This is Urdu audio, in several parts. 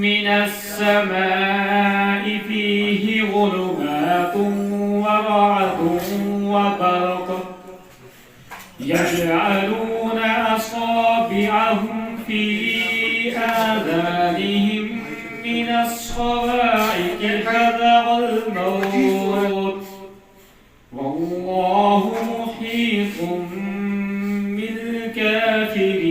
من السماء فيه ظلمات ورعد وبرق يجعلون أصابعهم في آذانهم من الصواعق حذر الموت والله محيط بالكافرين.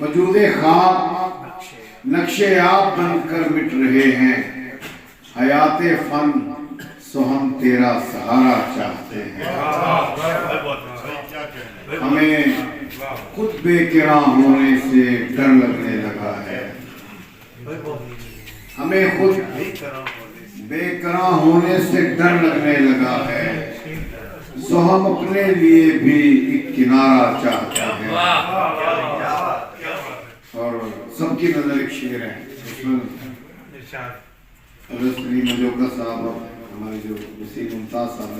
وجود خواب نقشے آپ بن کر مٹ رہے ہیں، حیات فن سو ہم تیرا سہارا چاہتے ہیں، ہمیں خود بے کرا ہونے سے ڈر لگنے لگا ہے، ہمیں خود بے کرا ہونے سے ڈر لگنے لگا ہے، سو ہم اپنے لیے بھی ایک کنارہ چاہتے ہیں۔ اور سب کی نظر ایک شعر ہے، اس میں حضرت سلیم مجوکا صاحب ہمارے جو وسیم ممتاز صاحب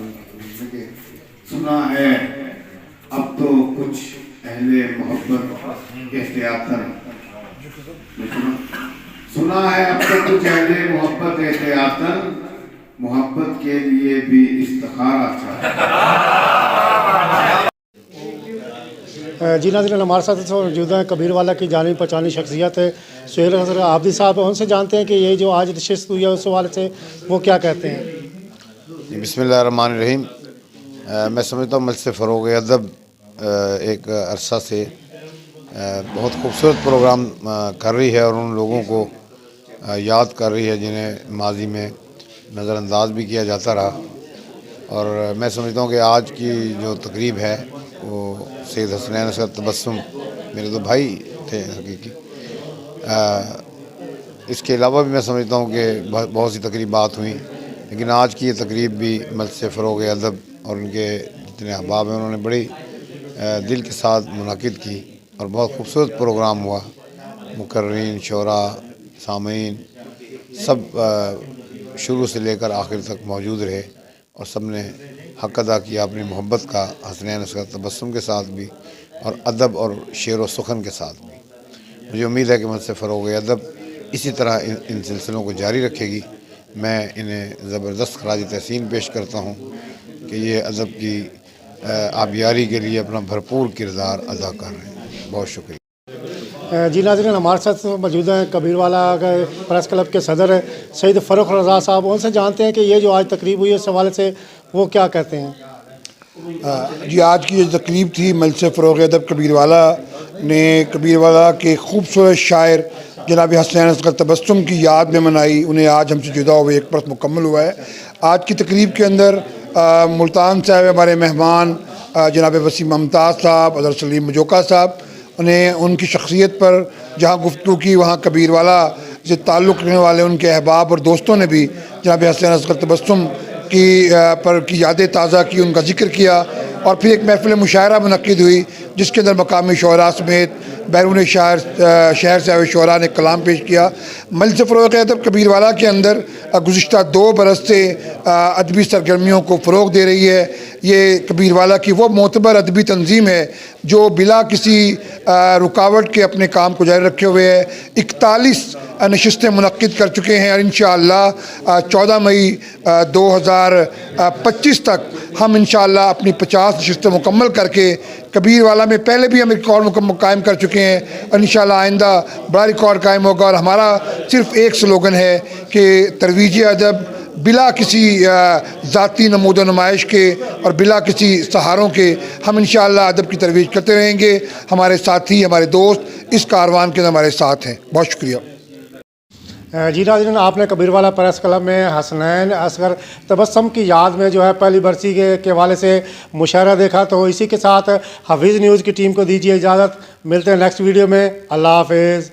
نے سنا ہے اب تو کچھ اہل محبت احتیاطاً، سنا ہے اب تو کچھ اہل محبت احتیاطاً محبت کے لیے بھی استخارہ چاہتے جی ناظرین، ہمارے ساتھ اس وقت موجود ہیں کبیر والا کی جانی پہچانی شخصیت ہے سہیل حسن عابدی صاحب، ان سے جانتے ہیں کہ یہ جو آج نشست ہوئی ہے اس حوالے سے وہ کیا کہتے ہیں۔ بسم اللہ الرحمن الرحیم۔ میں سمجھتا ہوں مجلس فروغ ادب ایک عرصہ سے بہت خوبصورت پروگرام کر رہی ہے اور ان لوگوں کو یاد کر رہی ہے جنہیں ماضی میں نظر انداز بھی کیا جاتا رہا، اور میں سمجھتا ہوں کہ آج کی جو تقریب ہے وہ سید حسنین اصغر تبسم میرے تو بھائی تھے حقیقی، اس کے علاوہ بھی میں سمجھتا ہوں کہ بہت سی تقریبات ہوئیں، لیکن آج کی یہ تقریب بھی مجلس فروغ ادب اور ان کے جتنے احباب ہیں انہوں نے بڑی دل کے ساتھ منعقد کی اور بہت خوبصورت پروگرام ہوا۔ مقررین، شعراء، سامعین سب شروع سے لے کر آخر تک موجود رہے اور سب نے حق ادا کیا اپنی محبت کا، حسنین اصغر تبسم کے ساتھ بھی اور ادب اور شعر و سخن کے ساتھ بھی۔ مجھے امید ہے کہ مجلس فروغ ادب اسی طرح ان سلسلوں کو جاری رکھے گی۔ میں انہیں زبردست خراج تحسین پیش کرتا ہوں کہ یہ ادب کی آبیاری کے لیے اپنا بھرپور کردار ادا کر رہے ہیں۔ بہت شکریہ۔ جی ناظرین، ہمارے ساتھ موجود ہیں کبیر والا پریس کلب کے صدر سید فروخ رضا صاحب، ان سے جانتے ہیں کہ یہ جو آج تقریب ہوئی ہے اس حوالے سے وہ کیا کہتے ہیں۔ جی آج کی جو تقریب تھی مجلس فروغ ادب کبیر والا نے کبیر والا کے خوبصورت شاعر جناب حسنین اصغر تبسم کی یاد میں منائی، انہیں آج ہم سے جدا ہوئے ایک برس مکمل ہوا ہے۔ آج کی تقریب کے اندر ملتان سے ہمارے مہمان جناب وسیم ممتاز صاحب، حضرت سلیم مجوکا صاحب، انہیں ان کی شخصیت پر جہاں گفتگو کی وہاں کبیر والا سے تعلق رکھنے والے ان کے احباب اور دوستوں نے بھی جناب حسنین اصغر تبسم کی یادیں تازہ کی، ان کا ذکر کیا، اور پھر ایک محفل مشاعرہ منعقد ہوئی جس کے اندر مقامی شعراء سمیت بیرون شہر سے آئے شعراء نے کلام پیش کیا۔ مجلس فروغ ادب کبیر والا کے اندر گزشتہ 2 برس سے ادبی سرگرمیوں کو فروغ دے رہی ہے۔ یہ کبیر والا کی وہ معتبر ادبی تنظیم ہے جو بلا کسی رکاوٹ کے اپنے کام کو جاری رکھے ہوئے ہے۔ 41 نشستیں منعقد کر چکے ہیں اور انشاءاللہ 14 مئی 2025 تک ہم انشاءاللہ اپنی 50 نشستیں مکمل کر کے کبیر والا میں پہلے بھی ہم ریکارڈ قائم کر چکے ہیں اور انشاءاللہ آئندہ بڑا ریکارڈ قائم ہوگا، اور ہمارا صرف ایک سلوگن ہے کہ ترویج ادب بلا کسی ذاتی نمود و نمائش کے اور بلا کسی سہاروں کے ہم انشاءاللہ ادب کی ترویج کرتے رہیں گے۔ ہمارے ساتھی، ہمارے دوست اس کاروان کے ہمارے ساتھ ہیں۔ بہت شکریہ۔ جی ناظرین، آپ نے کبیر والا پریس کلب میں حسنین اصغر تبسم کی یاد میں جو ہے پہلی برسی کے حوالے سے مشاعرہ دیکھا، تو اسی کے ساتھ حفیظ نیوز کی ٹیم کو دیجیے اجازت۔ ملتے ہیں نیکسٹ ویڈیو میں۔ اللہ حافظ۔